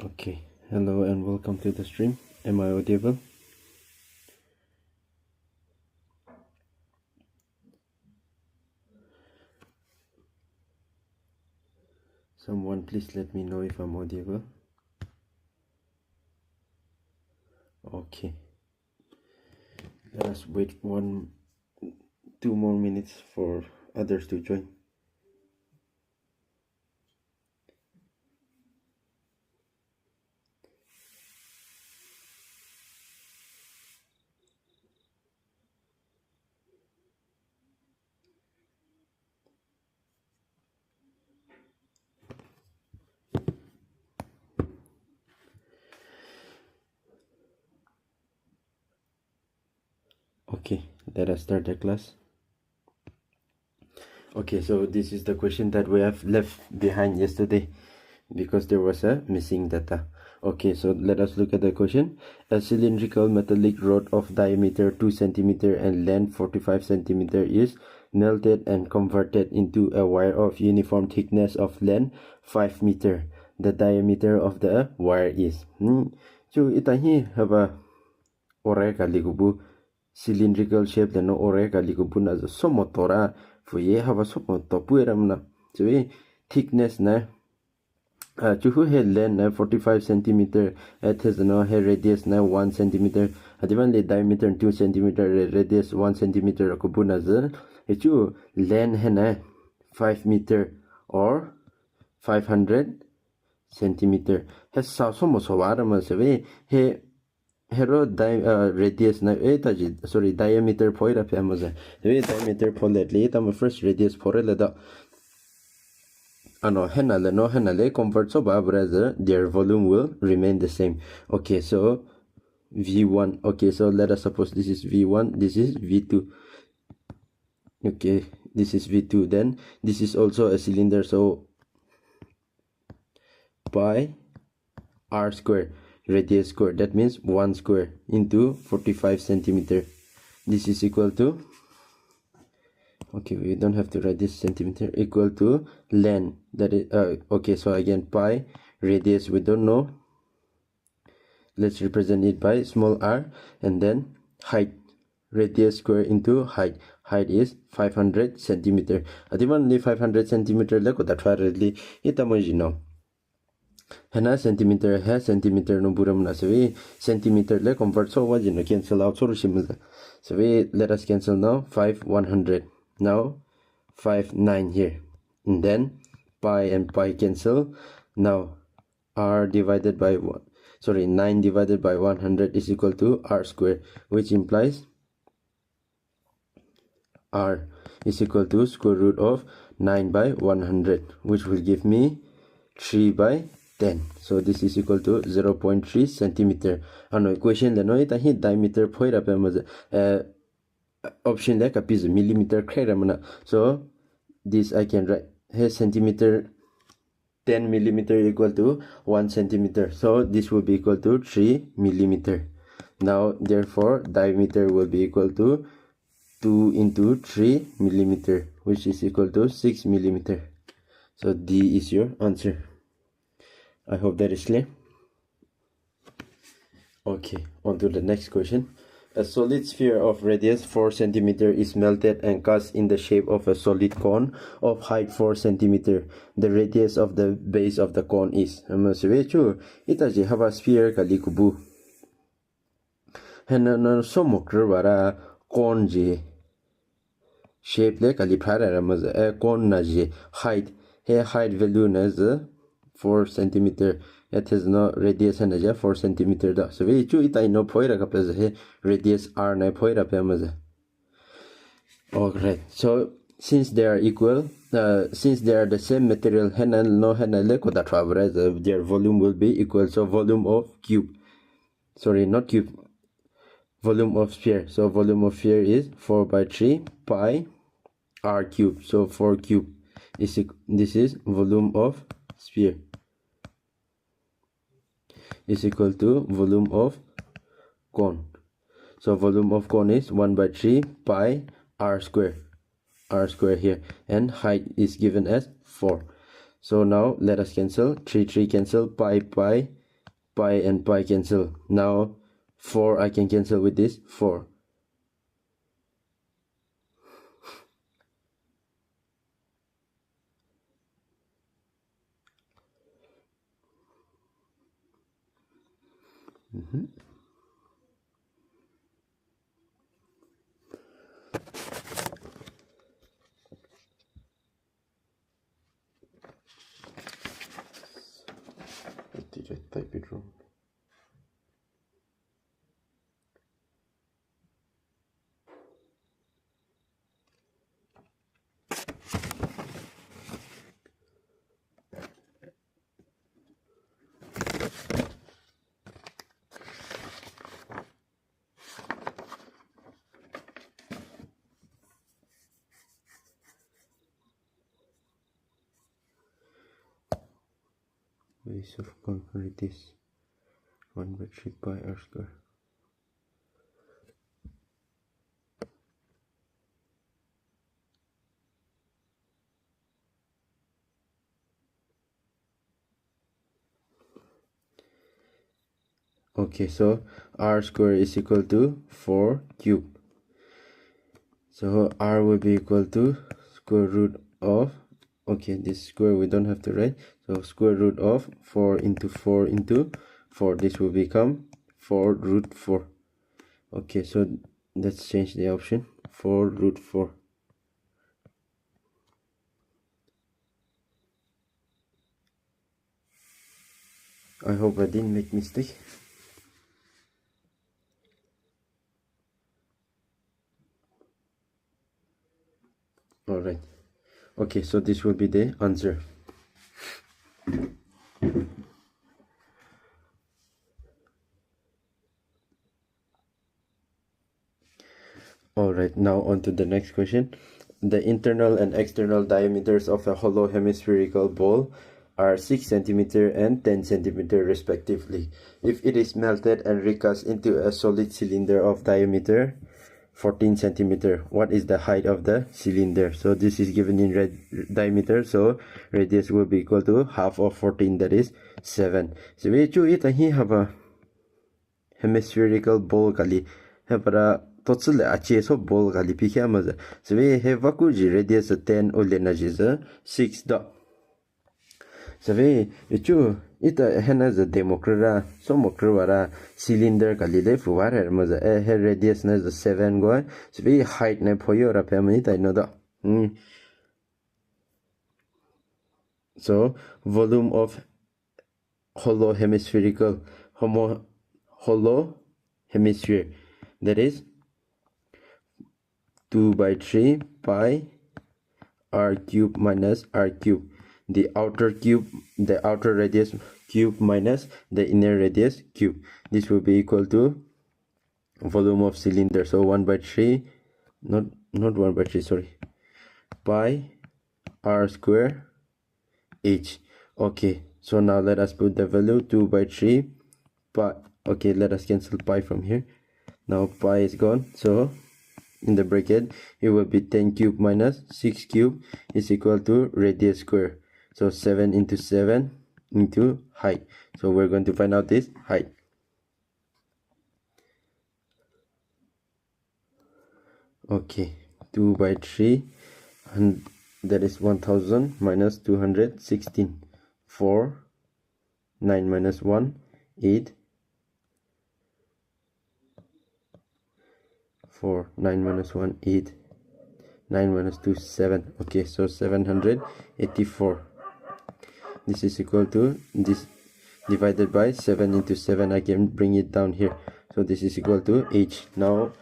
Okay, hello and welcome to the stream. Am I audible? Someone please let me know if I'm audible. Okay, let us wait 2 more minutes for others to join. Okay, let us start the class. Okay, so this is the question that we have left behind yesterday because there was a missing data. Okay, so let us look at the question. A cylindrical metallic rod of diameter 2 cm and length 45 cm is melted and converted into a wire of uniform thickness of length 5 meter. The diameter of the wire is. So itahi haba ore kaligubu cylindrical shape the no ore kaligubu na somotora fuye haba somoto pueramna. So thickness na chuhu he length na 45 cm at his no he radius na 1 cm adivan le diameter 2 cm radius 1 cm kubuna zar chu length he na 5 meter or 500 cm he sa somo sowara ma se he hero radius na diameter poira famous he diameter poletli tam first radius porela da ano henale convert so brother their volume will remain the same. Okay, so v1. Okay, so let us suppose this is v1, this is v2. Okay, this is v2, then this is also a cylinder, so pi r square radius square, that means 1 square into 45 cm. This is equal to, okay, we don't have to write this centimeter, equal to length, that is okay, so again pi radius we don't know, let's represent it by small r, and then height radius square into height is 500 centimeter. Adimanli 500 centimeter leko that really itamojino hena centimeter ha centimeter no buram na se centimeter le convert so was you cancel out so so we let us cancel now 5 100, now 5 9 here, and then pi and pi cancel. Now r divided by 9 divided by 100 is equal to r square, which implies r is equal to square root of 9 by 100, which will give me 3 by 10. So this is equal to 0.3 centimeter. Ano equation le no ita hi diameter poira pe option like a piece of millimeter kramana. So this I can write here centimeter 10 millimeter equal to 1 centimeter. So this will be equal to 3 millimeter. Now therefore diameter will be equal to 2 into 3 millimeter, which is equal to 6 millimeter. So D is your answer. I hope that is clear. Okay, on to the next question. A solid sphere of radius 4 cm is melted and cast in the shape of a solid cone of height 4 cm. The radius of the base of the cone is. Itaji have a sphere kalikubu. Hena somokr bara cone je shape le kalipara ramaz a cone na je height. Here height value na 4 cm. It has no radius and 4 cm da. So we chu ita no poira kapaz he radius r na poira pemaza. Alright, so since they are equal, since they are the same material, hena no hena le koda traverse their volume will be equal. So volume of cube, sorry not cube, volume of sphere. So volume of sphere is 4 by 3 pi r cube. So 4 cube is this is volume of sphere is equal to volume of cone. So volume of cone is 1 by 3 pi r square here, and height is given as 4. So now let us cancel 3 cancel, pi pi and pi cancel. Now 4 I can cancel with this 4. Did I type it wrong? Ways of calculating this 1 by 3 pi r square. Okay, so r square is equal to 4 cube. So r will be equal to square root of, okay, this square we don't have to write, so square root of 4 into 4 into 4. This will become 4 root 4. Okay, so let's change the option, 4 root 4. I hope I didn't make mistake. Alright, okay, so this will be the answer. Alright, now on to the next question. The internal and external diameters of a hollow hemispherical ball are 6 cm and 10 cm respectively. If it is melted and recast into a solid cylinder of diameter 14 cm, what is the height of the cylinder? So this is given in diameter, so radius will be equal to half of 14, that is 7. So we have a hemispherical ball kali hepara totsule ache so ball kali pikha maza. So we have vakuji radius 10 olenajiza 6 da. So we ita hena za democrata so mokrara cylinder kali le fuwara maza he radius na 7 go. So we height na phoyo ra family ta no da. So volume of hollow hemispherical hollow hemisphere, that is 2 by 3 pi r cube minus r cube. The outer radius cube minus the inner radius cube. This will be equal to volume of cylinder. So 1 by 3, not 1 by 3, sorry, pi r square h. Okay, so now let us put the value 2 by 3 pi. Okay, let us cancel pi from here. Now pi is gone, so in the bracket it will be 10 cube minus 6 cube is equal to radius square. So 7 into 7 into height. So we're going to find out this height. Okay, 2 by 3, and that is 1000 minus 216. 4, 9 minus 1, 8. 4, 9 minus 1, 8. 9 minus 2, 7. Okay, so 784. This is equal to this divided by 7 into 7. I can bring it down here. So this is equal to h. Now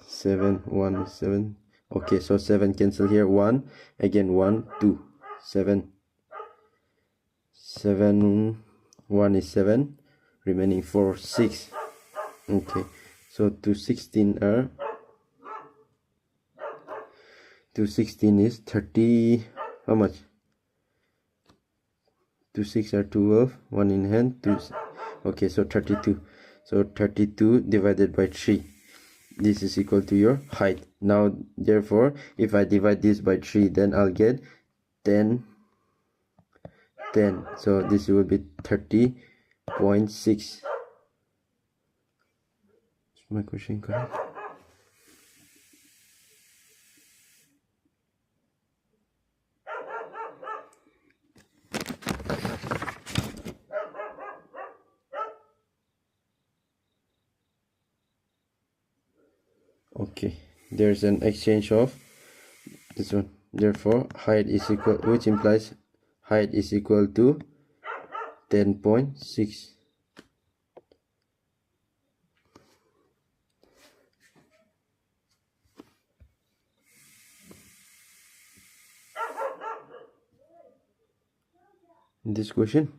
7, 1, 7. Okay, so 7 cancel here. 1, again 1, 2. 7. 7, 1 is 7. Remaining 4, 6. Okay, so 216 are 216 is 30. How much? 2 6 are 12. 1 in hand. 2. Okay, so 32. So 32 divided by 3. This is equal to your height. Now, therefore, if I divide this by 3, then I'll get 10 10, so this will be 30.6. Is my question correct? Okay, there's an exchange of this one. Therefore height is equal, which implies height is equal to 10.6. In this question,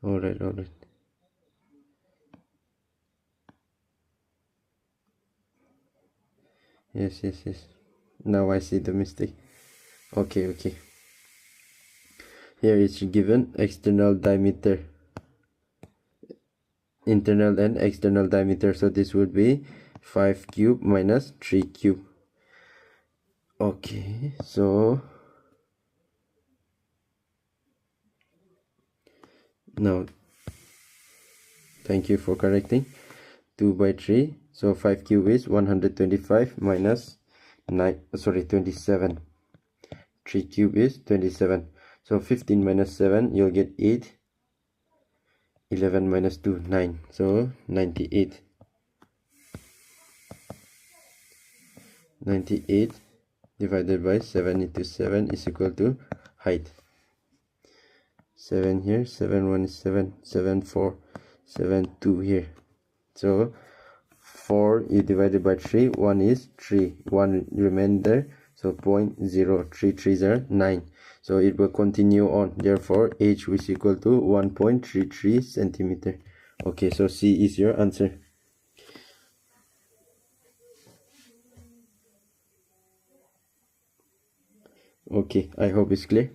all right. Yes. Now I see the mistake. Okay. Here is given external diameter, internal and external diameter, so this would be 5 cube minus 3 cube. Okay, so now thank you for correcting. 2 by 3, so 5 cube is 125 minus 27. 3 cube is 27, so 15 minus 7 you'll get 8. 11 minus 2, 9, so 98. 98 divided by 7 into 7 is equal to height. 7 here, 7 1 is 7, 7 4, 7 2 here. So 4 you divided by 3, 1 is 3, 1 remain there, so 0.0, 3 3s are 9. So it will continue on, therefore h is equal to 1.33 centimeter. Okay, so C is your answer. Okay, I hope it's clear.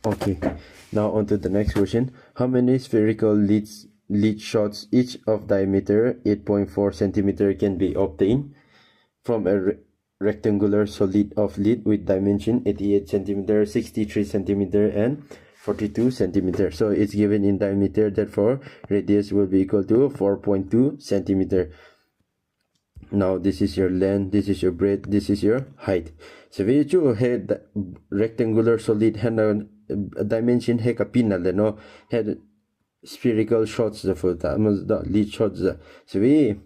Okay, now on to the next question. How many spherical lead shots each of diameter 8.4 centimeter can be obtained from a rectangular solid of lead with dimension 88 centimeter, 63 centimeter and 42 centimeter. So it's given in diameter, therefore radius will be equal to 4.2 centimeter. Now this is your length, this is your breadth, this is your height. So we had rectangular solid hand dimension he kapina le no had spherical shots the for the lead shots. So we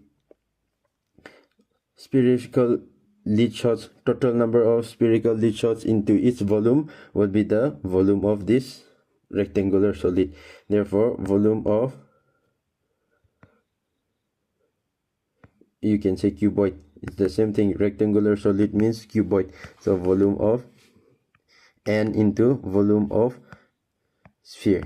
spherical lead shots, total number of spherical lead shots into its volume would be the volume of this rectangular solid. Therefore volume of, you can say cuboid, it's the same thing, rectangular solid means cuboid, so volume of n into volume of sphere.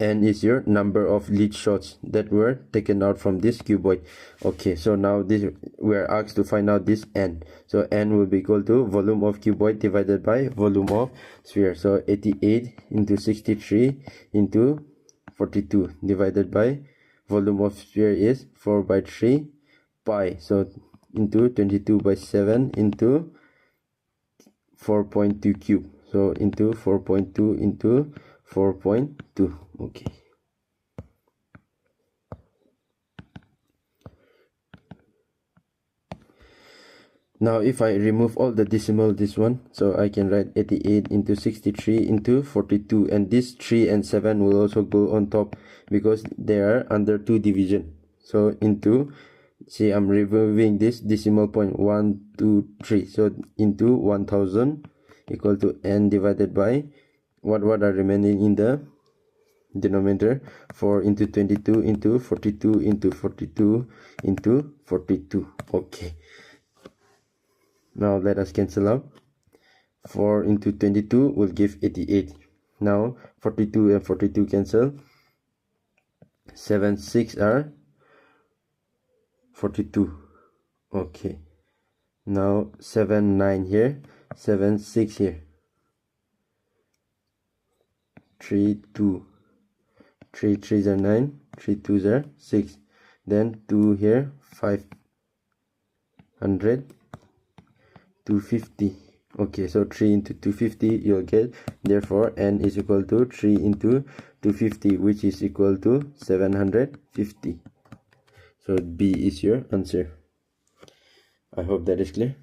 N is your number of lead shots that were taken out from this cuboid. Okay, so now this we are asked to find out this n, so n will be equal to volume of cuboid divided by volume of sphere. So 88 into 63 into 42 divided by volume of sphere is 4 by 3 pi, so into 22 by 7 into 4.2 cube, so into 4.2 into 4.2. okay, now if I remove all the decimal this one, so I can write 88 into 63 into 42, and this 3 and 7 will also go on top because they are under 2 division. So into, see, I'm removing this decimal point 1 2 3, so into 1000 equal to n divided by what are remaining in the denominator, 4 into 22 into 42 into 42 into 42. okay, now let us cancel out. 4 into 22 will give 88. Now 42 and 42 cancel, 7 6 are 42. Okay, now 7 9 here, 7 6 here, 3 2, 3 3s are 9, 3 2s are 6, then 2 here, 500, 250. Okay, so 3 into 250 you'll get, therefore n is equal to 3 into 250, which is equal to 750. So B is your answer. I hope that is clear.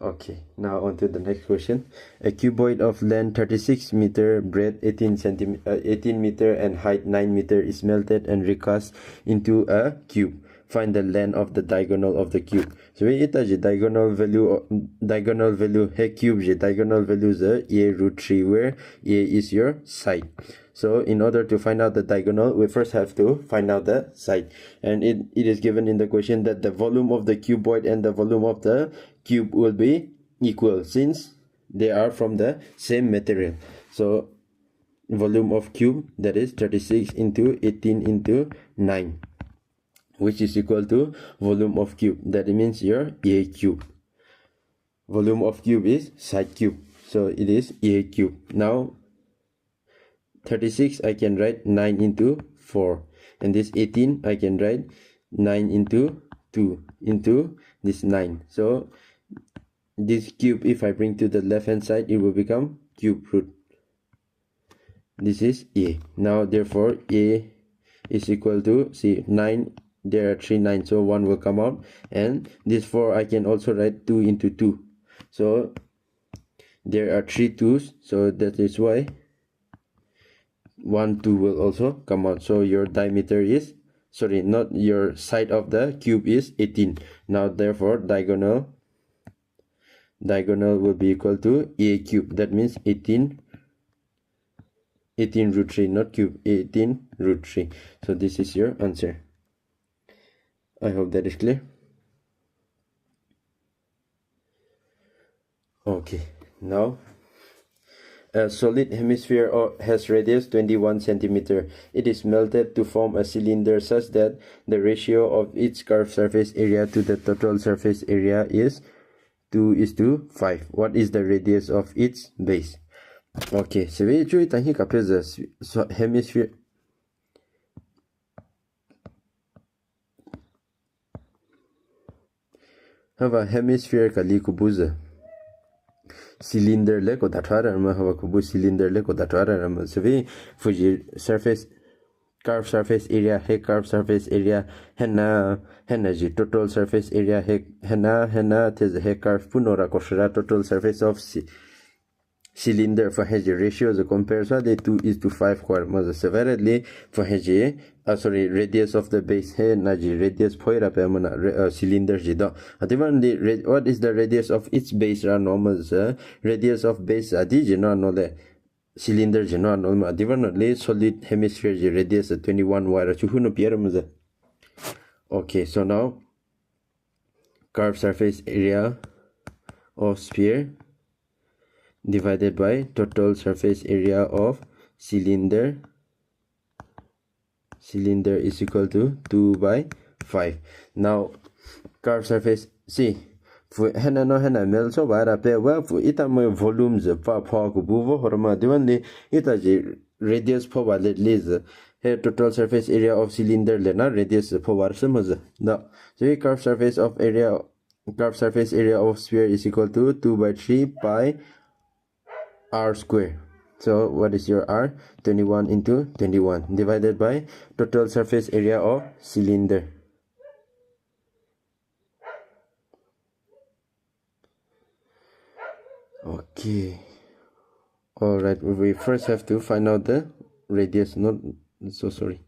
Okay, now on to the next question. A cuboid of length 36 meter, breadth 18 meter and height 9 meter is melted and recast into a cube. Find the length of the diagonal of the cube. So ita je diagonal value hey cube je diagonal value is a root 3, where a is your side. So in order to find out the diagonal, we first have to find out the side, and it is given in the question that the volume of the cuboid and the volume of the cube will be equal since they are from the same material. So volume of cube, that is 36 into 18 into 9, which is equal to volume of cube, that means your a cube. Volume of cube is side cube, so it is a cube. Now 36 I can write 9 into 4, and this 18 I can write 9 into 2 into this 9. So this cube, if I bring to the left hand side, it will become cube root. This is a. Now therefore a is equal to, see, 9, there are 3 9, so 1 will come out, and this 4 I can also write 2 into 2, so there are 3 2's, so that is why 1 2 will also come out. So your diameter is, sorry, not your side of the cube is 18. Now therefore diagonal will be equal to a cube, that means 18 root 3, not cube, 18 root 3. So this is your answer. I hope that is clear. Okay, now a solid hemisphere has radius 21 centimeter. It is melted to form a cylinder such that the ratio of its curved surface area to the total surface area is 2:5. What is the radius of its base? Okay, so we注意等下个片子 hemisphere. Hava hemisphere kali kubuza cylinder le ko datwara ma hava kubu cylinder le ko datwara ma, so we fuji surface curved surface area he curved surface area hena ji total surface area he hena tes he curve punora koshra total surface of cylinder for his ratio the compare so the 2:5 quad was severely for his sorry, radius of the base he naji radius poira pe mana cylinder jido adivandi. What is the radius of its base? Normal radius of base adi jino no le cylinder jino no adivandi solid hemisphere radius 21 wire chuhuno pieram. Okay, so now curved surface area of sphere divided by total surface area of cylinder is equal to 2/5. Now curved surface, see, for hena mel so bara pe wa fu ita mo volumes pa ku buvo horma diwanli ita je radius po ba let les he total surface area of cylinder le na radius po war samaz no. So curved surface area of sphere is equal to 2/3 pi r square. So what is your r? 21 into 21 divided by total surface area of cylinder. Okay, all right, we first have to find out the radius. Not so sorry,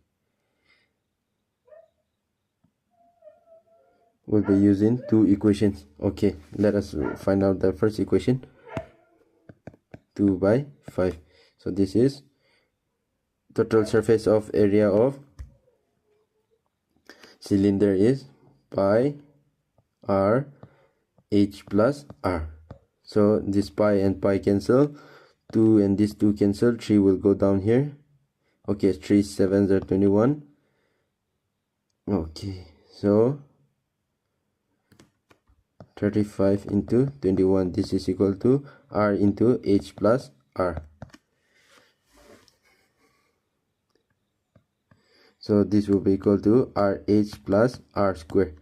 we'll be using two equations. Okay, let us find out the first equation. 2/5. So this is total surface of area of cylinder is pi r h plus r. So this pi and pi cancel, 2 and this 2 cancel, 3 will go down here. Okay, 3 7s are 21. Okay, so 35 into 21, this is equal to r into h plus r. So this will be equal to RH plus r square.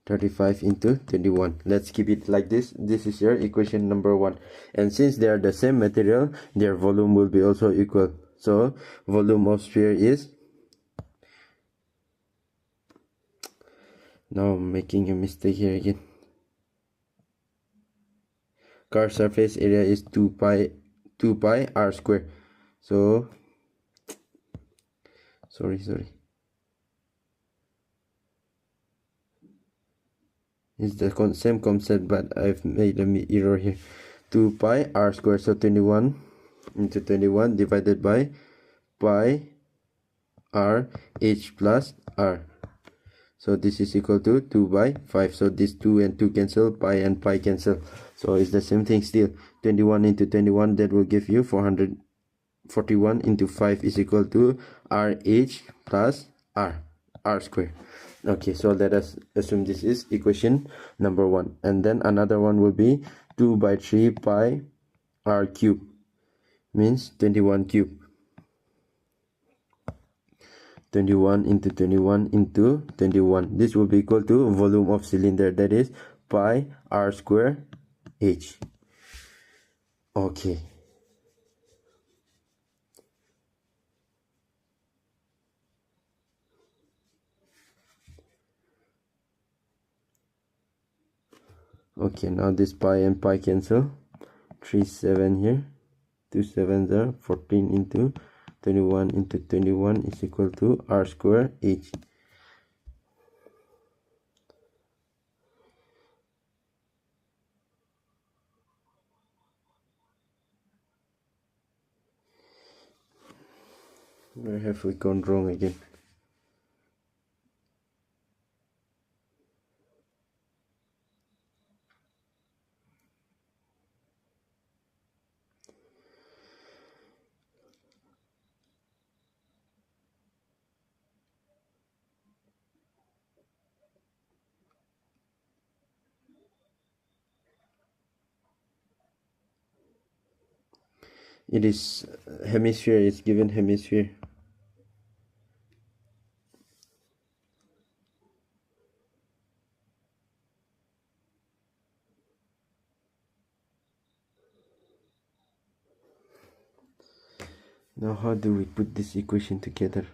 35 into 21. Let's keep it like this. This is your equation number 1. And since they are the same material, their volume will be also equal. So volume of sphere is, now I'm making a mistake here again. Curved surface area is 2 pi r square. So sorry. It's the same concept, but I've made an error here. 2 pi r square, so 21 into 21 divided by pi r h plus r. So this is equal to 2 by 5. So this 2 and 2 cancel, pi and pi cancel. So it's the same thing still. 21 into 21, that will give you 441 into 5 is equal to RH plus r square. Okay, so let us assume this is equation number 1. And then another one will be 2 by 3 pi r cube, means 21 cube. 21 into 21 into 21. This will be equal to volume of cylinder, that is pi r square h. Okay. Okay, now this pi and pi cancel. 3 7 here. 2 7s are 14 into 21 into 21 is equal to r square h. Where have we gone wrong again? It is hemisphere, it's given hemisphere. Now how do we put this equation together?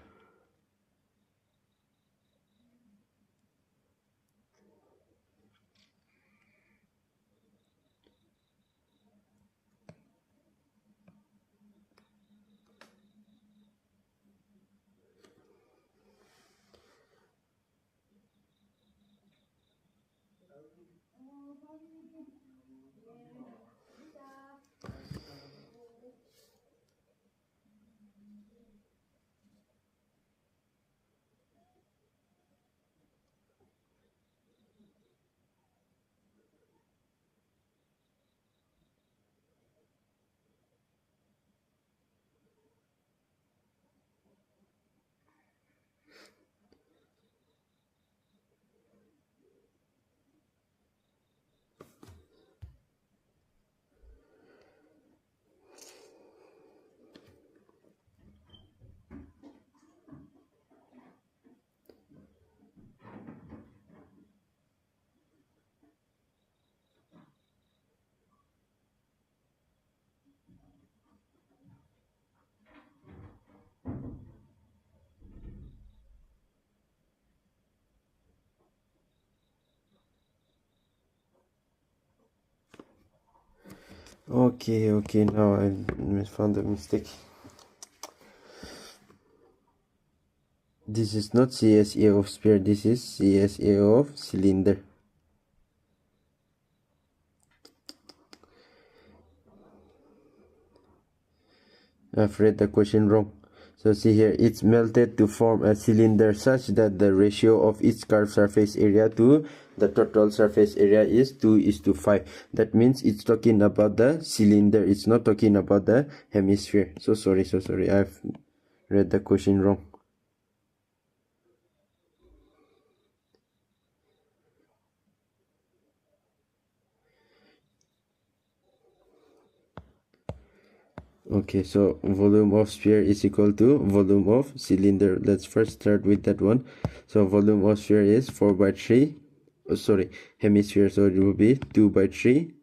Okay, now I found a mistake. This is not CSA of sphere, this is CSA of cylinder. I've read the question wrong. So see here, it's melted to form a cylinder such that the ratio of its curved surface area to the total surface area is 2:5. That means it's talking about the cylinder, it's not talking about the hemisphere. So sorry, I've read the question wrong. Okay, so volume of sphere is equal to volume of cylinder. Let's first start with that one. So volume of sphere is 4/3, hemisphere, so it will be 2/3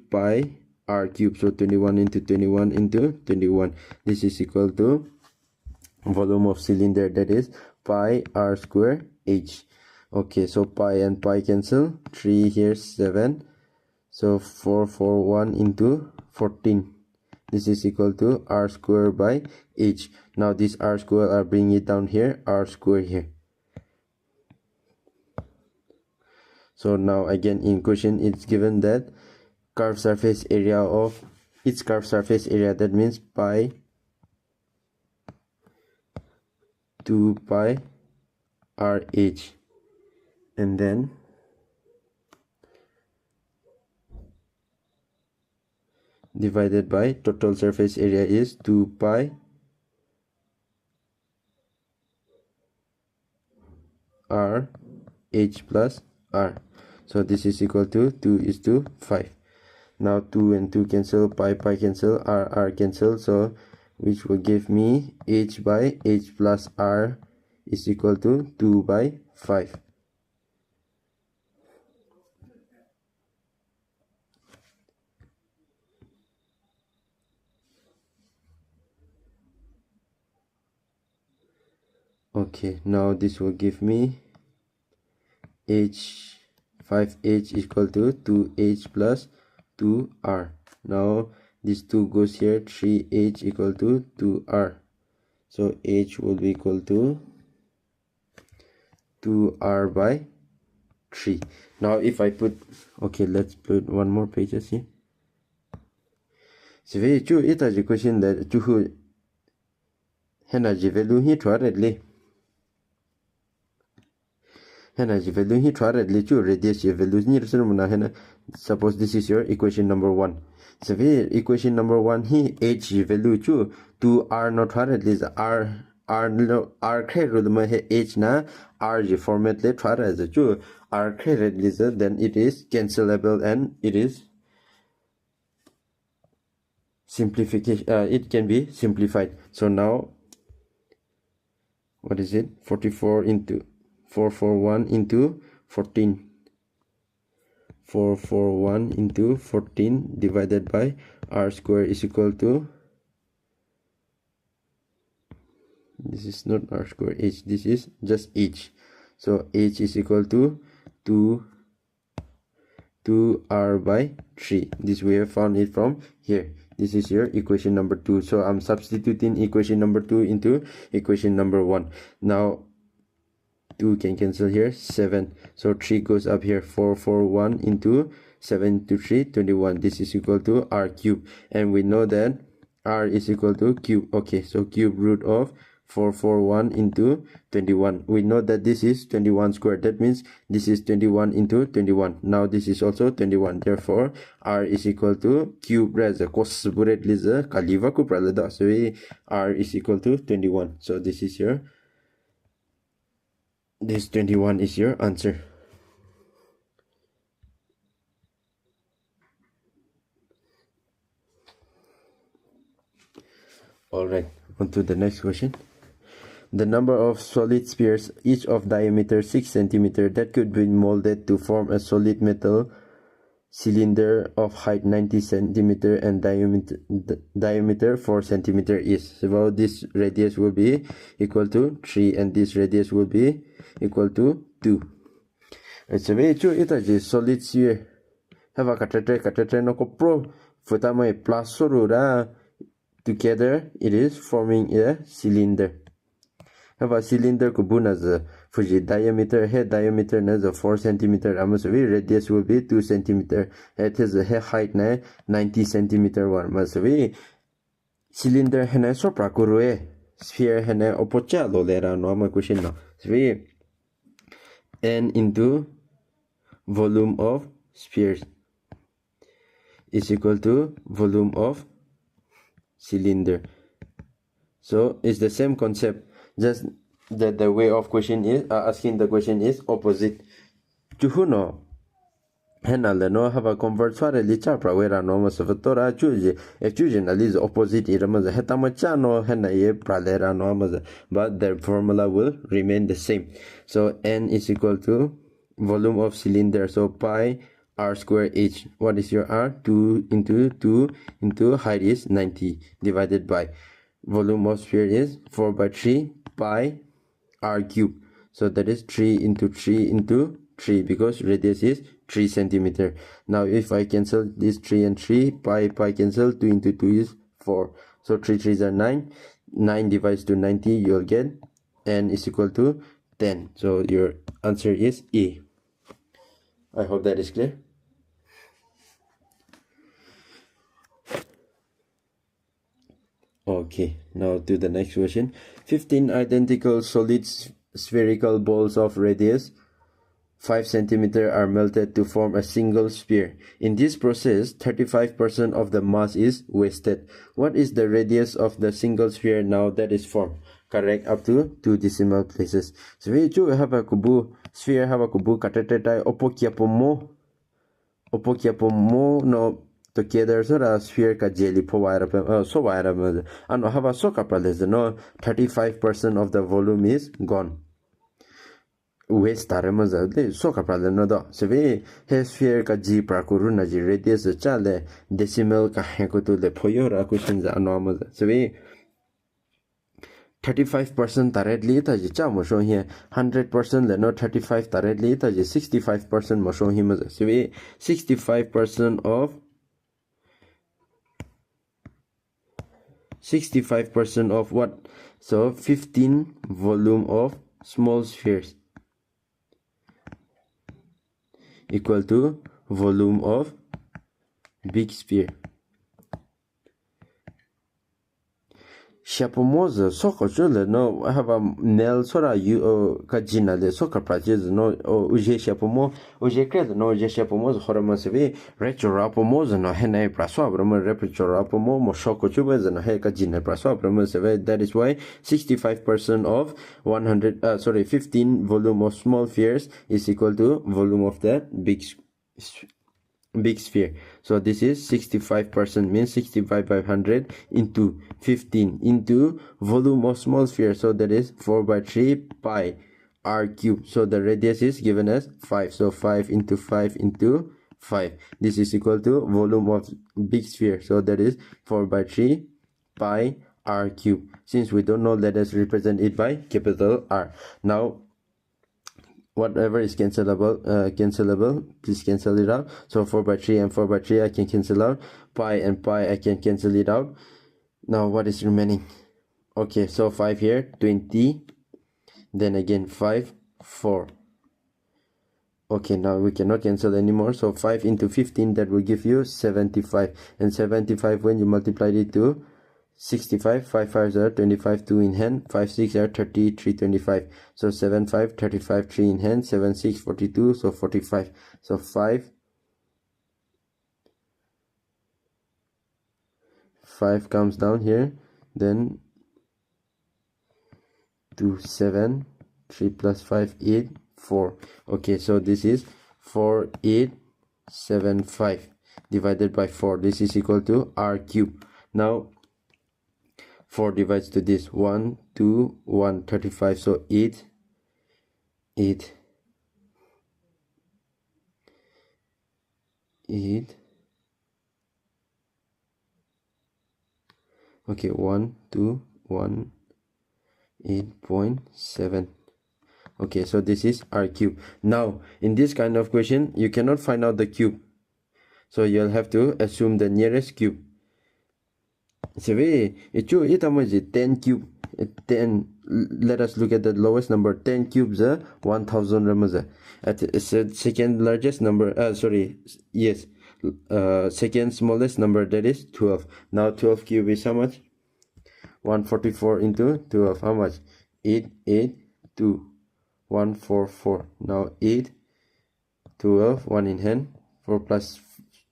pi r cube. So 21 into 21 into 21. This is equal to volume of cylinder, that is pi r square h. Okay, so pi and pi cancel, 3 here, 7. So 441 into 14. This is equal to r square by h. Now this r square, I'll bring it down here, r square here. So now again in question it's given that curved surface area of its curved surface area, that means pi 2 pi rh, and then divided by total surface area is 2 pi r h plus r. So this is equal to 2:5. Now 2 and 2 cancel, pi cancel, r cancel, so which will give me h by h plus r is equal to 2/5. Okay, now this will give me h 5h equal to 2h plus 2r. Now this 2 goes here, 3h equal to 2r. So h will be equal to 2r by 3. Now if I put, okay, let's put one more pages here. So very true, it has a question that to energy value here to energy value here to radius value here. Suppose this is your equation number 1. So equation number 1 here, h value to r not is r h na r format le as a r then it is cancelable and it is simplification, it can be simplified. So now what is it, 44 into 441 into 14, 441 into 14 divided by r square is equal to, this is not r square h, this is just h. So h is equal to 2r by 3. This we have found it from here. This is your equation number 2. So I'm substituting equation number 2 into equation number 1. Now 2 can cancel here, 7. So 3 goes up here, 441 into 7 to 3, 21. This is equal to r cube. And we know that r is equal to cube. Okay, so cube root of 441 into 21. We know that this is 21 squared. That means this is 21 into 21. Now this is also 21. Therefore, r is equal to cube raza cosburet liza kaliva ku pralada. So r is equal to 21. So this is your, this 21 is your answer. Alright, on to the next question. The number of solid spheres, each of diameter 6 cm, that could be molded to form a solid metal cylinder of height 90 cm and diameter 4 cm is. So this radius will be equal to 3 and this radius will be equal to 2. It's a very true, it is solid sphere. Have a catatre no pro futama plus sorura. Together it is forming a cylinder. Have a cylinder kubuna fuji diameter, head diameter na 4 cm, amasavi radius will be 2 cm. It is a height na 90 cm one. Masavi cylinder hena so prakuru sphere hena opocha lolera no ama question no. n into volume of spheres is equal to volume of cylinder. So it's the same concept, just that the way of question is asking the question is opposite. Chuhuno henale no have a convert sware licha prawera no masavatora chuji if chuji is opposite iramaza hetamachano henaye pralera no amaza, but their formula will remain the same. So n is equal to volume of cylinder, so pi r square h. What is your r? 2 into height is 90 divided by volume of sphere is 4 by 3 pi r cube. So that is 3 into 3 into 3 because radius is 3 centimeter. Now if I cancel this 3 and 3, pi cancel, 2 into 2 is 4. So 3 3s are 9. 9 divides to 90, you'll get n is equal to 10. So your answer is A. I hope that is clear. Okay, now to the next question. 15 identical solid spherical balls of radius 5 cm are melted to form a single sphere. In this process, 35% of the mass is wasted. What is the radius of the single sphere now that is formed? Correct up to 2 decimal places. So we have a kubu sphere have a kubu katetai opokiapomo no together so a sphere ka jelly powire so wire and have a soka palace no 35% of the volume is gone. Waste taremaza de soka palace no do so we sphere ka g prakuru na ji radius chale decimal ka hekutu le poyora questions anomaz so we 35% directly ta ji cha mo show here 100% le no 35 directly ta ji 65% mo show him so we 65% of what? So 15 volume of small spheres equal to volume of big sphere. Shapomoza soccer chule no have a nail sora you kajina de soccer practice no uje shapomo uje cred no uje shapomoz horamasevi retrorapomoz no hene praso brama retrorapomo mo shoko chubez no he kajina praso brama seve. That is why 65% of 15 volume of small spheres is equal to volume of the big sphere. So this is 65% means 65 by 100 into 15 into volume of small sphere, so that is 4 by 3 pi r cube. So the radius is given as 5, so 5 into 5 into 5. This is equal to volume of big sphere, so that is 4 by 3 pi r cube. Since we don't know, let us represent it by capital R. Now whatever is cancelable, please cancel it out. So 4 by 3 and 4 by 3 I can cancel out. Pi and pi I can cancel it out. Now what is remaining? Okay, so 5 here, 20. Then again 5, 4. Okay, now we cannot cancel anymore. So 5 into 15, that will give you 75. And 75 when you multiply it to 65, 5 5s are 25, 2 in hand, 5 6 are 30, 3 25. So 7 5, 35, 3 in hand, 7 6, 42, so 45. So 5 comes down here, then 2 7, 3 plus 5 8, 4. Okay, so this is 4875 divided by 4. This is equal to r cube. Now 4 divides to this 1 2 1 35, so 8 8 8. Okay, 1 2 1 8.7. Okay, so this is r cube. Now in this kind of question you cannot find out the cube, so you'll have to assume the nearest cube. So it's 10 cube 10. Let us look at the lowest number. 10 cubes 1000 ramaza. At second largest number, second smallest number, that is 12. Now 12 cube is how much? 144 into 12, how much? 882. 144. Now 8, 12, 1 in hand. 4 plus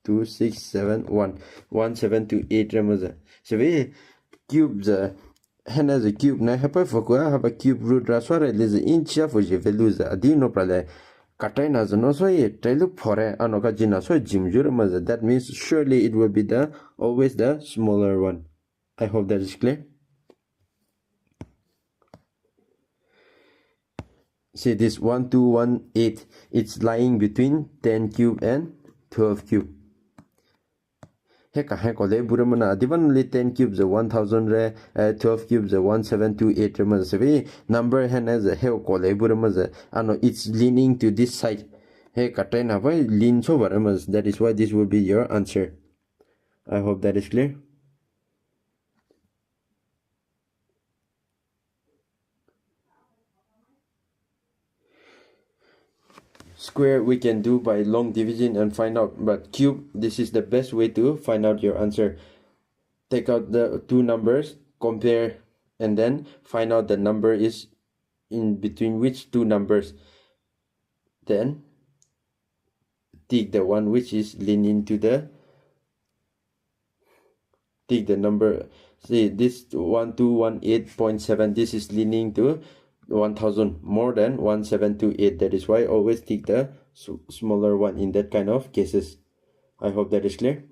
2, 6, 7, 1. 1, 7 to 8 ramaza. So we cube the hand as a cube. Na have a cube root raswara is the inch of veluza. Adino prale. Kataina no so ye look for anokajina so jim juramaza. That means surely it will be the always the smaller one. I hope that is clear. See this 1218, it's lying between 10 cube and 12 cube. Heka le buramana divanly 10 cubes 1000 re 12 cubes 1728 remas we number has a hell kole buramaza ano it's leaning to this side. Heka train why lean so baramas. That is why this will be your answer. I hope that is clear. Square we can do by long division and find out, but cube, this is the best way to find out your answer. Take out the two numbers, compare, and then find out the number is in between which two numbers. Then take the one which is leaning to the, take the number, see this 1218.7, this is leaning to 1000 more than 1728. That is why always take the smaller one in that kind of cases. I hope that is clear.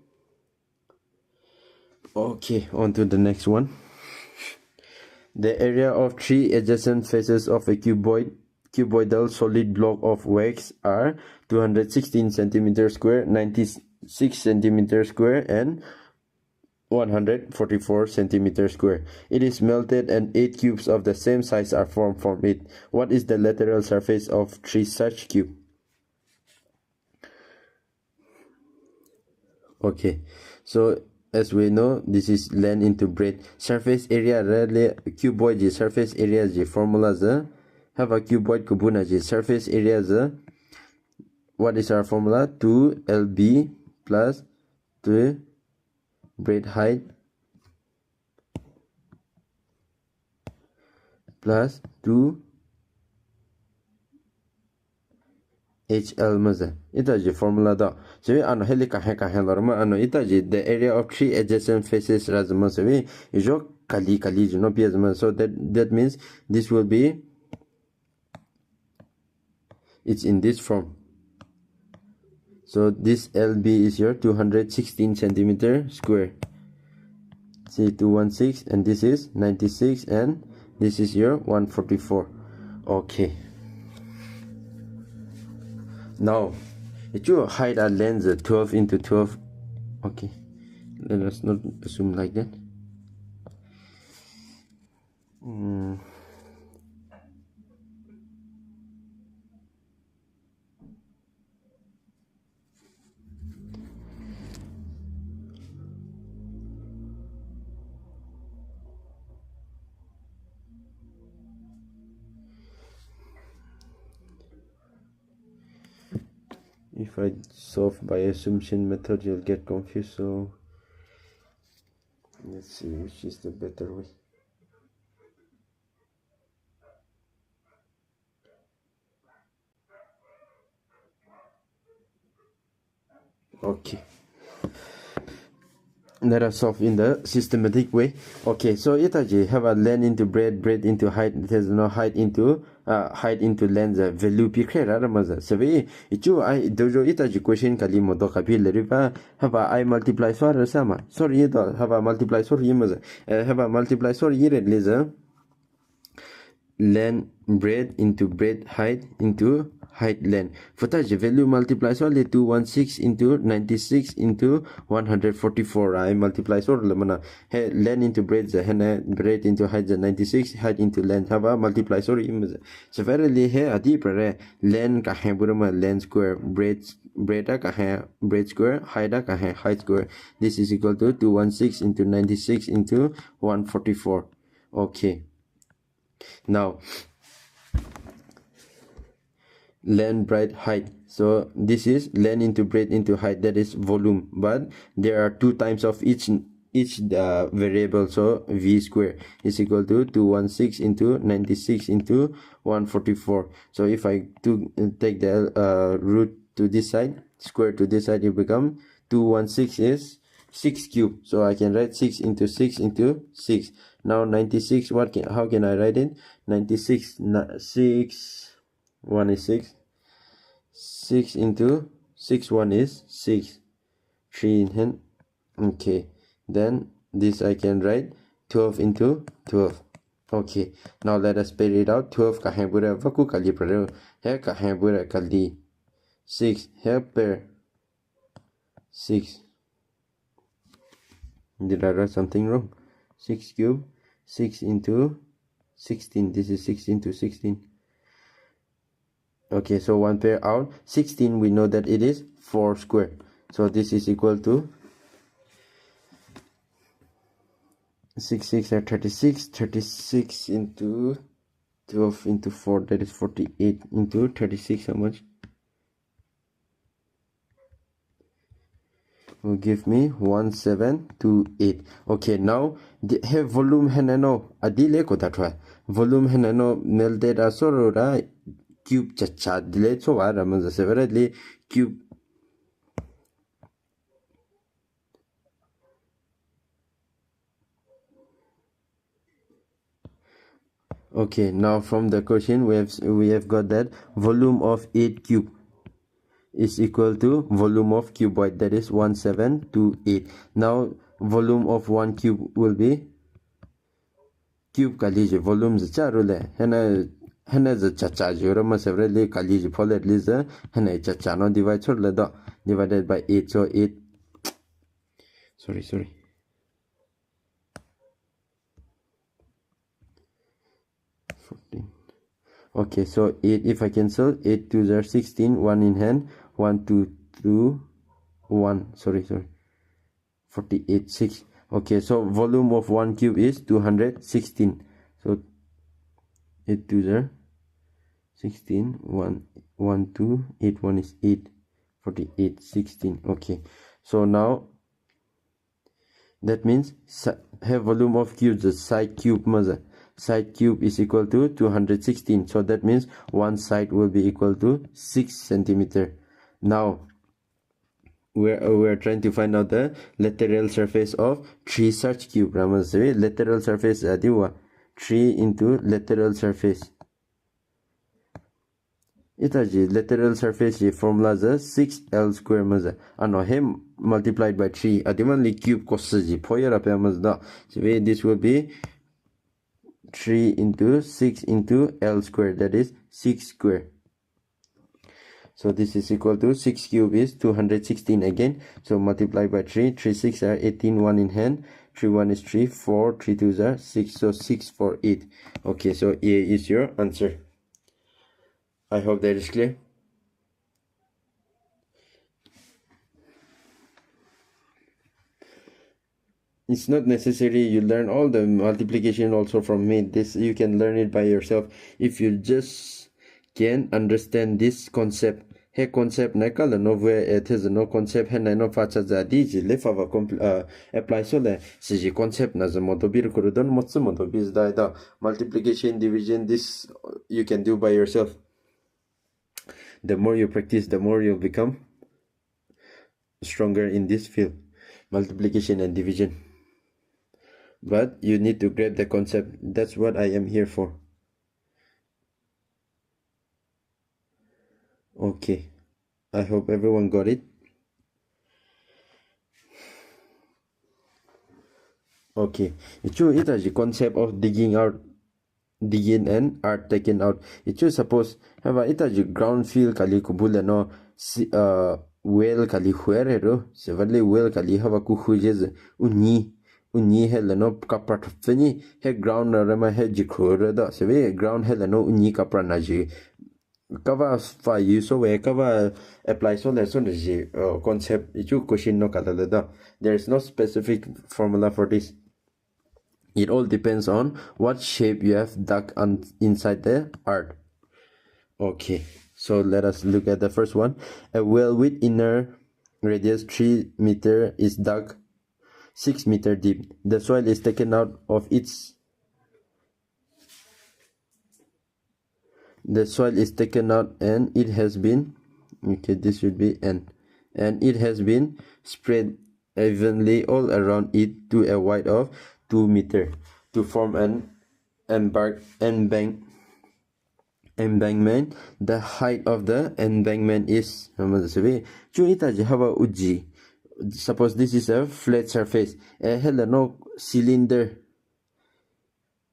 Okay, on to the next one. The area of three adjacent faces of a cuboidal solid block of wax are 216 centimeter square, 96 centimeter square, and 144 centimeter square. It is melted and 8 cubes of the same size are formed from it. What is the lateral surface of 3 such cubes? Okay, so as we know, this is length into breadth. Surface area rarely cuboid ji surface area ji formula za have a cuboid kubuna ji surface area za. What is our formula? 2lb plus 2 breadth height plus 2 HL maza. Ita ji formula da. So ano helika heka helorma ano ita ji the area of three adjacent faces razma so we ijo kali no piazma. So that means this will be, it's in this form. So this LB is your 216 centimeter square. See 216 and this is 96 and this is your 144. Okay. Now, if you hide a lens 12 into 12, okay, let us not assume like that. If I solve by assumption method, you'll get confused. So let's see which is the better way. Okay, let us solve in the systematic way. Okay, so itaji have a length into breadth into height. There's no height into length value pikre rara maza. So we ichu I dojo itaji question kali modo kapi leriva have I multiply so sama. Sorry ito have a multiply so maza. Have a multiply so yire leza length breadth into breadth height into height length. Footage value multiplies only 216 into 96 into 144. I multiply so lamana length into breadth breadth into height 96 height into length have a multiply so image. So verily here adi prare length ka hai burama length square breadth ka hai breadth square height ka hai height square. This is equal to 216 into 96 into 144. Okay. Now length breadth height. So this is length into breadth into height, that is volume, but there are two times of each each variable. So v square is equal to 216 into 96 into 144. So if I take the root to this side, square to this side, it become 216 is 6 cube. So I can write 6 into 6 into 6. Now 96, how can I write it? 96, 6, 1 is 6. 6 into 6, 1 is 6. 3 in hand. Okay. Then this I can write 12 into 12. Okay. Now let us pair it out. 12 ka hambura vaku kali praro. He ka hambura kali. 6 he pair. 6. Did I write something wrong? 6 cube. 6 into 16. This is 6 into 16. Okay, so one pair out. 16, we know that it is 4 square. So this is equal to 6, 6 are 36. 36 into 12 into 4, that is 48 into 36. How much? Will give me 1728. Okay, now the have volume henano adile kotatwa volume henano melted asorora cube chacha dile so aramanza severely cube. Okay, now from the question we have got that volume of 8 cube is equal to volume of cuboid, that is 1728. Now volume of 1 cube will be cube kaliji volume charule hena the chacha jorama severally kaliji for at least hena chacha no divide divided by 8. So 8 sorry 14. Okay, so 8, if I cancel 8 2s are 16, 1 in hand, 1 2 2 1 sorry 48 6. Okay, so volume of 1 cube is 216. So 8 2s are 16, 1 1 2 8 1 is 8, 48 16. Okay, so now that means have volume of cubes, the side cube maza. Side cube is equal to 216. So that means one side will be equal to 6 centimeter. Now we're trying to find out the lateral surface of 3 such cube. Lateral surface 3 into lateral surface. Itaji lateral surface formula is 6L square maza. Ano him multiplied by 3. Adimanli cube kosaji poyera pemazda. So this will be 3 into 6 into L square, that is 6 square. So this is equal to 6 cube is 216 again. So multiply by 3. 3 6 are 18, 1 in hand. 3 1 is 3, 4, 3 2s are 6. So 6 4 8. Okay, so A is your answer. I hope that is clear. It's not necessary you learn all the multiplication also from me. This you can learn it by yourself if you just can understand this concept. He concept na kala no where it is no concept he no facha jadi ji le fa apply so le si concept na modo bir kurudon motsu modo biz da multiplication division, this you can do by yourself. The more you practice, the more you'll become stronger in this field, multiplication and division. But you need to grab the concept. That's what I am here for. Okay, I hope everyone got it. Okay, it's the concept of digging and art taken out. It's suppose have a ground field kali kubula no well kali huerero severely well kali have a kuhujes uni hela no kapra fini he ground rema he jikura da seve ground hela no uni kapra naji cover fa use we cover apply so lesson the concept ichu question no kala da. There is no specific formula for this. It all depends on what shape you have dug inside the art. Okay, so let us look at the first one. A well with inner radius 3 meter is dug 6 meter deep. The soil is taken out of its and it has been, okay, this should be n, and it has been spread evenly all around it to a width of 2 meter to form an embankment. The height of the embankment is, suppose this is a flat surface, a no cylinder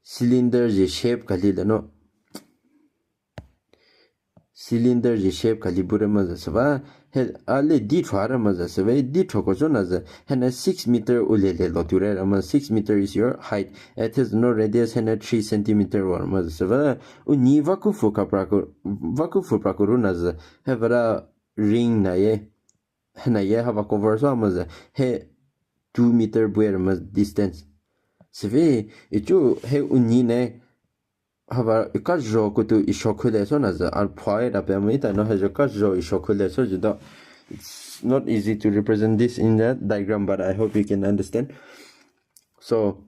shape no cylinder shape kalibura mazasava he ale di thwara mazasava di thokozo naza hena 6 meter ulele loture ama 6 meter is your height. It has no radius hena 3 centimeter war mazasava uni vaku fuka prakuru naza hevara ring na ye hena ye hava cover so maza he 2 meter buer maz distance sve echu he uni ne hava ikazho kutu ishokule so naza al phoid apemita no hajo kazho ishokule so juda. It's not easy to represent this in that diagram, but I hope you can understand. So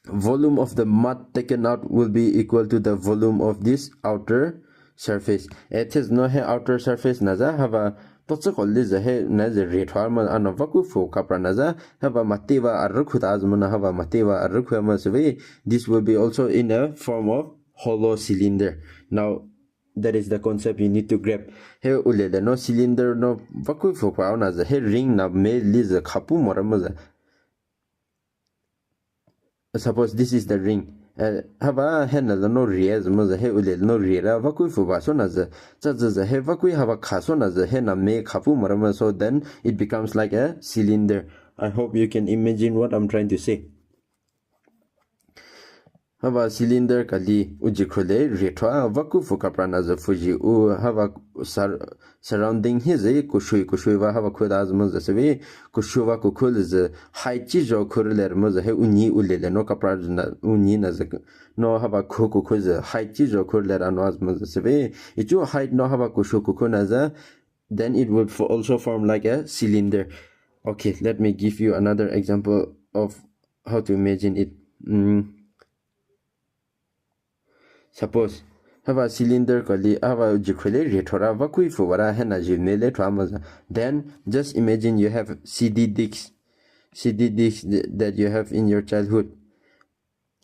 volume of the mud taken out will be equal to the volume of this outer surface. It has no outer surface naza hava totsa kolli zahe naza rethwarma anavaku fo kapra naza hava mateva arrukhuta azmana hava mateva arrukhama save. This will be also in a form of hollow cylinder. Now that is the concept you need to grab. He ulele no cylinder no vaku fo pa naza he ring na me liza khapu moramaza. Suppose this is the ring. Hava henna no riaz maza he ulele no rira vaku fo ba so naza chaza he vaku hava khaso naza he na me khapu morama, so then it becomes like a cylinder. I hope you can imagine what I'm trying to say. Hava cylinder kali ujikhole rethwa vaku fuka pranaza fuji u hava surrounding his kushui va hava khudaz maza save kushuva kukhul haichi jo khurler maza he uni ulele no kapra uni nazak no hava khuku khuz haichi jo khurler anwaz maza save ichu height no hava kushu kukunaza, then it would also form like a cylinder. Okay, let me give you another example of how to imagine it. Suppose have a cylinder kali hava jikhole rethora vakui fuwara hena jimele tramaza. Then just imagine you have CD discs that you have in your childhood.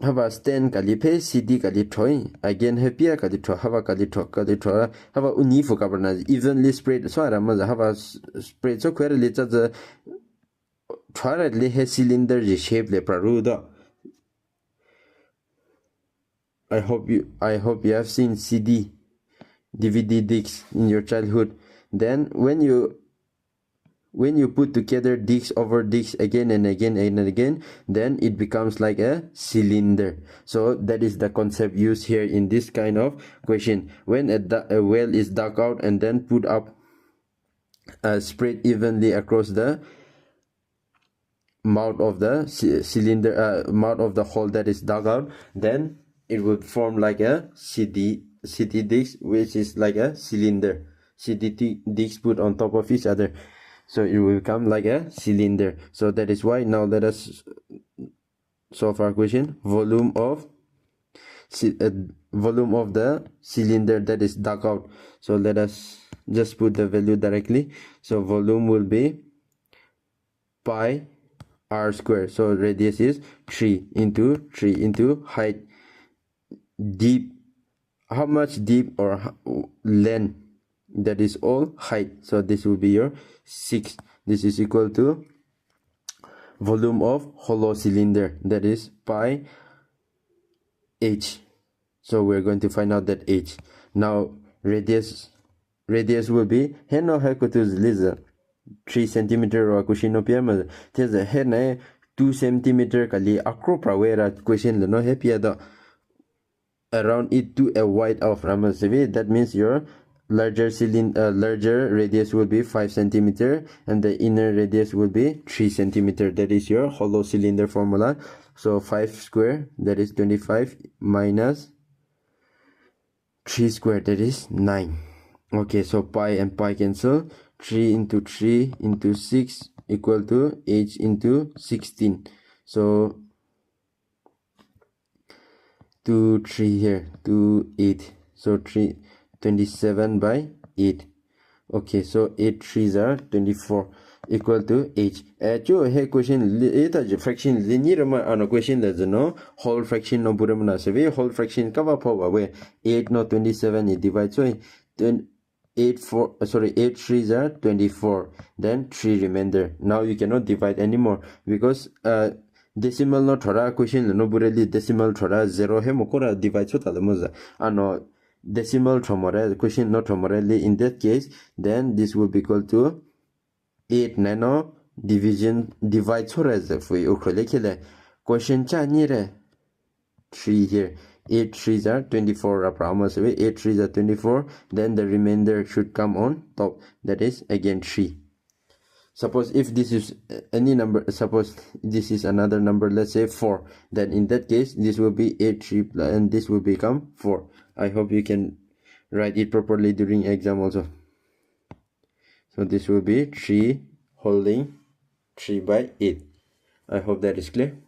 Have a stand kali pe CD kali toy again happy kali to have a kali to have a unifu kabarna evenly spread so aramaza have a spread so quite little the he cylinder shape le praruda. I hope you have seen CD, DVD discs in your childhood. Then when you put together discs over discs again and again and again, then it becomes like a cylinder. So that is the concept used here in this kind of question. When a well is dug out and then put up, spread evenly across the mouth of the cylinder, mouth of the hole that is dug out, then it would form like a CD disc, which is like a cylinder. CD discs put on top of each other, so it will become like a cylinder. So that is why now let us solve our question. Volume of the cylinder that is dug out. So let us just put the value directly. So volume will be pi r square. So radius is 3 into height. Deep, how much deep or length, that is all height. So this will be your 6. This is equal to volume of hollow cylinder, that is pi h. So we're going to find out that h. Now radius will be heno hakutus liza 3 centimeter or kushino piama teza hena 2 centimeter kali akro prawera question no happy da around it to a width of Ramasevi. That means your larger radius will be 5 centimeter and the inner radius will be 3 centimeter. That is your hollow cylinder formula. So 5 square, that is 25, minus 3 square, that is 9. Okay, so pi and pi cancel. 3 into 3 into 6 equal to h into 16. So 2 3 here 2 8, so 27 by 8. Okay, so 8 3s are 24 equal to h. Cho he question eta fraction linear ma an question that no whole fraction no buramna se whole fraction cover power we 8 no 27 it divides so 8 3s are 24, then 3 remainder. Now you cannot divide anymore because decimal no thora question no bureli decimal thora 0 he mokora divide so talamoza ano decimal thomore question not thomorely. In that case, then this will be equal to 8 nano division divide as for you question cha ni re 3 here 8 3s are 24 promise 8 3s are 24, then the remainder should come on top, that is again 3. Suppose if this is any number, suppose this is another number, let's say 4, then in that case this will be 8 3 and this will become 4. I hope you can write it properly during exam also. So this will be 3 holding 3 by 8. I hope that is clear.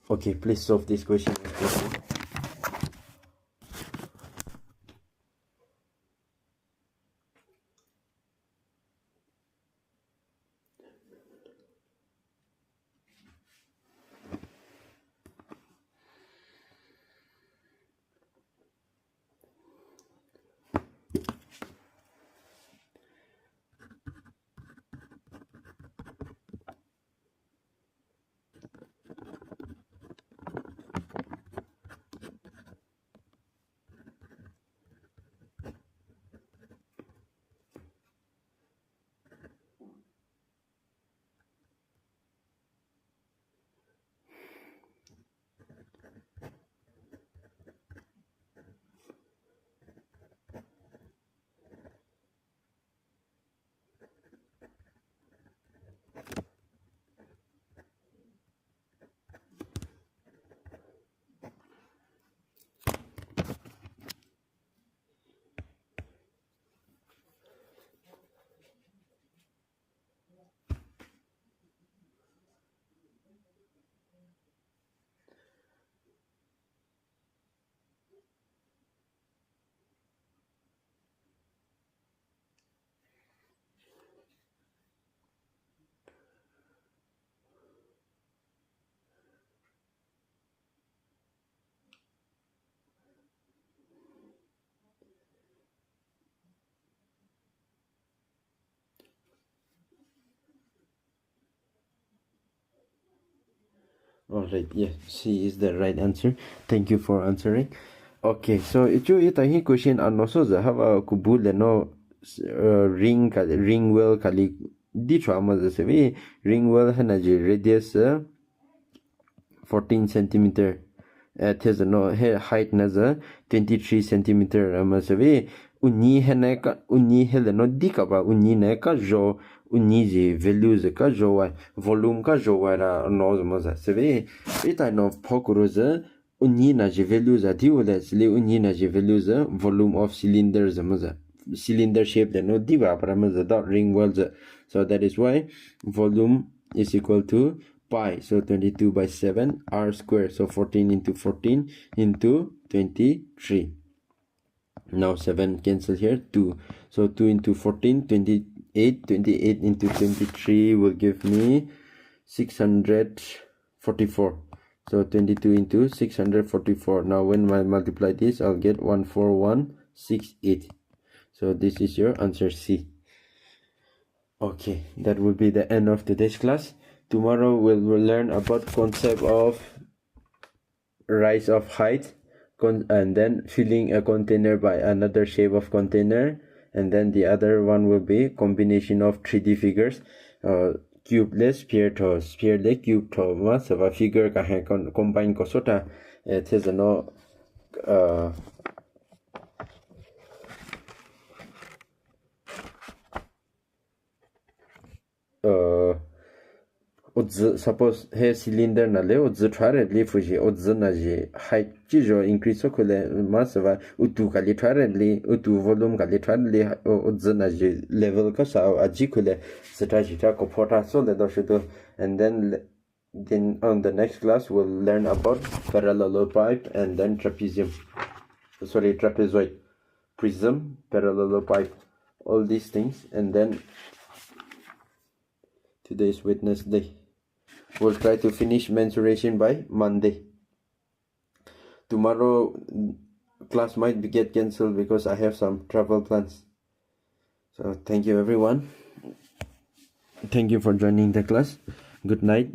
Okay, please solve this question. Alright, yes, C is the right answer. Thank you for answering. Okay, so itu itahi question anoso za hava kubul no ring well kali di trauma za sevi ring well hanaji radius 14 centimeter there's no height na za 23 centimeter ama sevi unni heneka unni hele no dikaba unni neka jo unni ji values ka jo wa volume ka jo wa ra no za sevi ita no phokuru za unni na ji values a diwala sli unni na ji values volume of cylinders amaza cylinder shape no diva paramaza dot ring wells. So that is why volume is equal to pi, so 22 by 7 r square, so 14 into 14 into 23. Now 7 cancel here, 2, so 2 into 14 28, 28 into 23 will give me 644. So 22 into 644. Now when I multiply this, I'll get 14168. So this is your answer C. Okay, that will be the end of today's class. Tomorrow we'll learn about concept of rise of height and then filling a container by another shape of container, and then the other one will be combination of 3D figures. Cubeless sphere to sphere cube to mas a figure ka combine ko sota it is no suppose he cylinder na le currently fuji na ji height ji jo increase ko le maswa utu kali currently utu volume kali currently na ji level ka sa aji ko le strategy ta ko phota so le do shudo. And then on the next class we'll learn about parallelopipe and then trapezium, trapezoid, prism, parallelopipe, all these things. And then today is Wednesday. We'll try to finish mensuration by Monday. Tomorrow class might get cancelled because I have some travel plans. So thank you everyone. Thank you for joining the class. Good night.